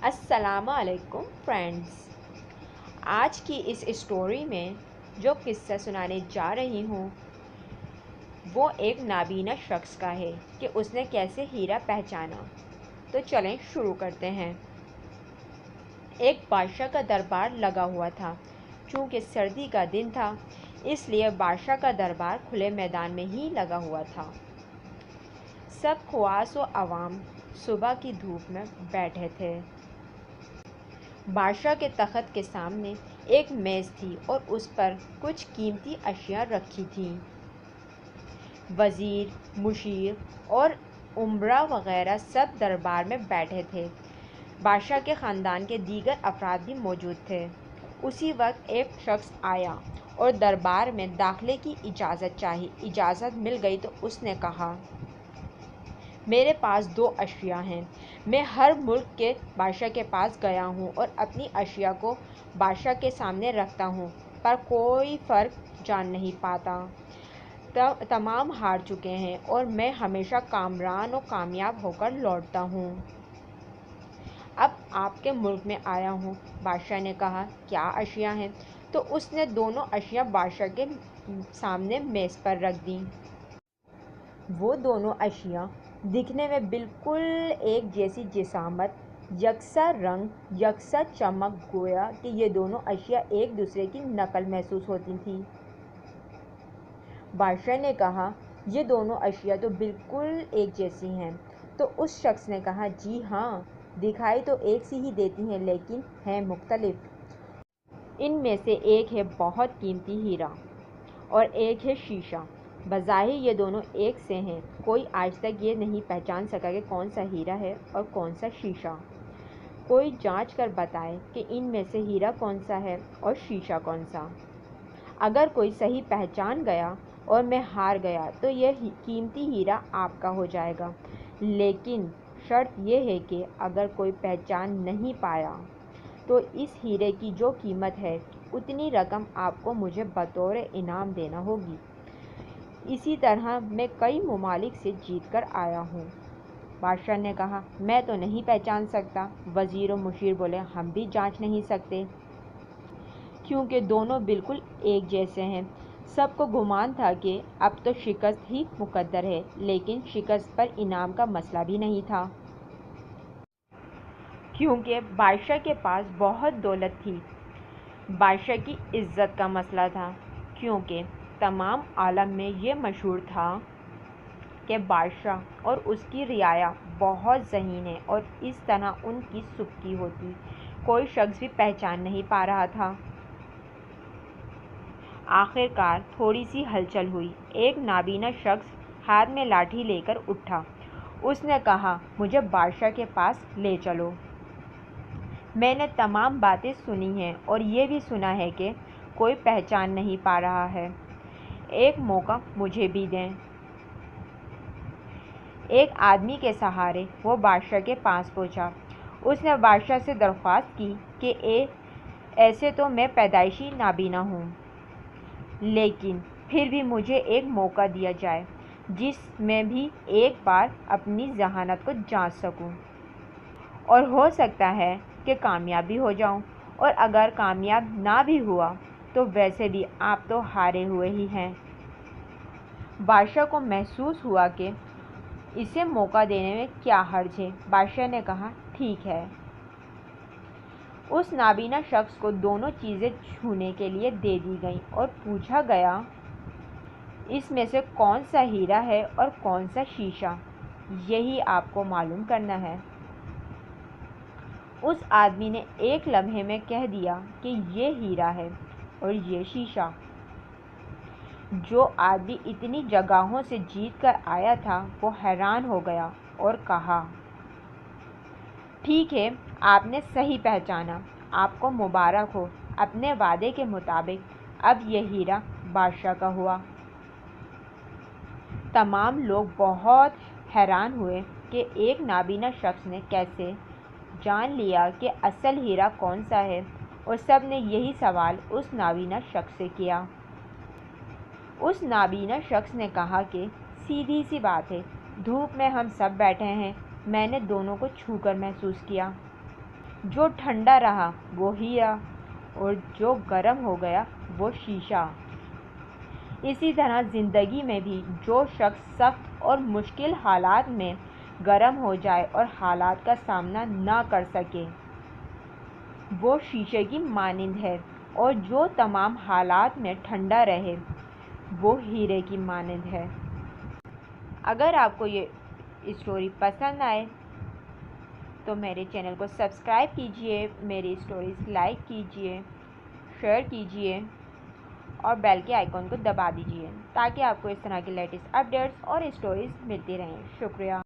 السلام علیکم فرینڈز، آج کی اس اسٹوری میں جو قصہ سنانے جا رہی ہوں وہ ایک نابینا شخص کا ہے کہ اس نے کیسے ہیرا پہچانا۔ تو چلیں شروع کرتے ہیں۔ ایک بادشاہ کا دربار لگا ہوا تھا۔ چونکہ سردی کا دن تھا اس لیے بادشاہ کا دربار کھلے میدان میں ہی لگا ہوا تھا۔ سب خواص و عوام صبح کی دھوپ میں بیٹھے تھے۔ بادشاہ کے تخت کے سامنے ایک میز تھی اور اس پر کچھ قیمتی اشیاء رکھی تھیں۔ وزیر، مشیر اور امراء وغیرہ سب دربار میں بیٹھے تھے۔ بادشاہ کے خاندان کے دیگر افراد بھی موجود تھے۔ اسی وقت ایک شخص آیا اور دربار میں داخلے کی اجازت چاہی۔ اجازت مل گئی تو اس نے کہا، میرے پاس 2 اشیاء ہیں۔ میں ہر ملک کے بادشاہ کے پاس گیا ہوں اور اپنی اشیاء کو بادشاہ کے سامنے رکھتا ہوں پر کوئی فرق جان نہیں پاتا۔ تمام ہار چکے ہیں اور میں ہمیشہ کامران و کامیاب ہو کر لوٹتا ہوں۔ اب آپ کے ملک میں آیا ہوں۔ بادشاہ نے کہا، کیا اشیاء ہیں؟ تو اس نے دونوں اشیاء بادشاہ کے سامنے میز پر رکھ دیں۔ وہ دونوں اشیاء دکھنے میں بالکل ایک جیسی جسامت، یکساں رنگ، یکساں چمک، گویا کہ یہ دونوں اشیاء ایک دوسرے کی نقل محسوس ہوتی تھیں۔ بادشاہ نے کہا، یہ دونوں اشیاء تو بالکل ایک جیسی ہیں۔ تو اس شخص نے کہا، جی ہاں، دکھائی تو ایک سی ہی دیتی ہیں لیکن ہیں مختلف۔ ان میں سے ایک ہے بہت قیمتی ہیرا اور ایک ہے شیشہ۔ بظاہر یہ دونوں ایک سے ہیں۔ کوئی آج تک یہ نہیں پہچان سکا کہ کون سا ہیرا ہے اور کون سا شیشہ۔ کوئی جانچ کر بتائے کہ ان میں سے ہیرا کون سا ہے اور شیشہ کون سا۔ اگر کوئی صحیح پہچان گیا اور میں ہار گیا تو یہ قیمتی ہیرا آپ کا ہو جائے گا، لیکن شرط یہ ہے کہ اگر کوئی پہچان نہیں پایا تو اس ہیرے کی جو قیمت ہے اتنی رقم آپ کو مجھے بطور انعام دینا ہوگی۔ اسی طرح میں کئی ممالک سے جیت کر آیا ہوں۔ بادشاہ نے کہا، میں تو نہیں پہچان سکتا۔ وزیر و مشیر بولے، ہم بھی جانچ نہیں سکتے کیونکہ دونوں بالکل ایک جیسے ہیں۔ سب کو گمان تھا کہ اب تو شکست ہی مقدر ہے، لیکن شکست پر انعام کا مسئلہ بھی نہیں تھا۔ کیونکہ بادشاہ کے پاس بہت دولت تھی۔ بادشاہ کی عزت کا مسئلہ تھا، کیونکہ تمام عالم میں یہ مشہور تھا کہ بادشاہ اور اس کی رعایا بہت ذہین ہے اور اس طرح ان کی سبکی ہوتی کوئی شخص بھی پہچان نہیں پا رہا تھا۔ آخر کار تھوڑی سی ہلچل ہوئی۔ ایک نابینا شخص ہاتھ میں لاٹھی لے کر اٹھا۔ اس نے کہا، مجھے بادشاہ کے پاس لے چلو۔ میں نے تمام باتیں سنی ہیں اور یہ بھی سنا ہے کہ کوئی پہچان نہیں پا رہا ہے۔ ایک موقع مجھے بھی دیں۔ ایک آدمی کے سہارے وہ بادشاہ کے پاس پہنچا۔ اس نے بادشاہ سے درخواست کی کہ ایسے تو میں پیدائشی نابینا ہوں، لیکن پھر بھی مجھے ایک موقع دیا جائے جس میں بھی ایک بار اپنی ذہانت کو جانچ سکوں، اور ہو سکتا ہے کہ کامیاب بھی ہو جاؤں، اور اگر کامیاب نہ بھی ہوا تو ویسے بھی آپ تو ہارے ہوئے ہی ہیں۔ بادشاہ کو محسوس ہوا کہ اسے موقع دینے میں کیا حرج ہے۔ بادشاہ نے کہا، ٹھیک ہے۔ اس نابینا شخص کو دونوں چیزیں چھونے کے لیے دے دی گئیں اور پوچھا گیا، اس میں سے کون سا ہیرا ہے اور کون سا شیشہ؟ یہی آپ کو معلوم کرنا ہے۔ اس آدمی نے ایک لمحے میں کہہ دیا کہ یہ ہیرا ہے اور یہ شیشہ۔ جو آدمی اتنی جگہوں سے جیت کر آیا تھا وہ حیران ہو گیا اور کہا، ٹھیک ہے، آپ نے صحیح پہچانا، آپ کو مبارک ہو۔ اپنے وعدے کے مطابق اب یہ ہیرا بادشاہ کا ہوا۔ تمام لوگ بہت حیران ہوئے کہ ایک نابینا شخص نے کیسے جان لیا کہ اصل ہیرا کون سا ہے، اور سب نے یہی سوال اس نابینا شخص سے کیا۔ اس نابینا شخص نے کہا کہ سیدھی سی بات ہے، دھوپ میں ہم سب بیٹھے ہیں، میں نے دونوں کو چھو کر محسوس کیا۔ جو ٹھنڈا رہا وہ ہیرا اور جو گرم ہو گیا وہ شیشہ۔ اسی طرح زندگی میں بھی جو شخص سخت اور مشکل حالات میں گرم ہو جائے اور حالات کا سامنا نہ کر سکے وہ شیشے کی مانند ہے، اور جو تمام حالات میں ٹھنڈا رہے وہ ہیرے کی مانند ہے۔ اگر آپ کو یہ اسٹوری پسند آئے تو میرے چینل کو سبسکرائب کیجئے، میری اسٹوریز لائک کیجئے، شیئر کیجئے اور بیل کے آئیکن کو دبا دیجئے تاکہ آپ کو اس طرح کی لیٹسٹ اپڈیٹس اور اسٹوریز ملتی رہیں۔ شکریہ۔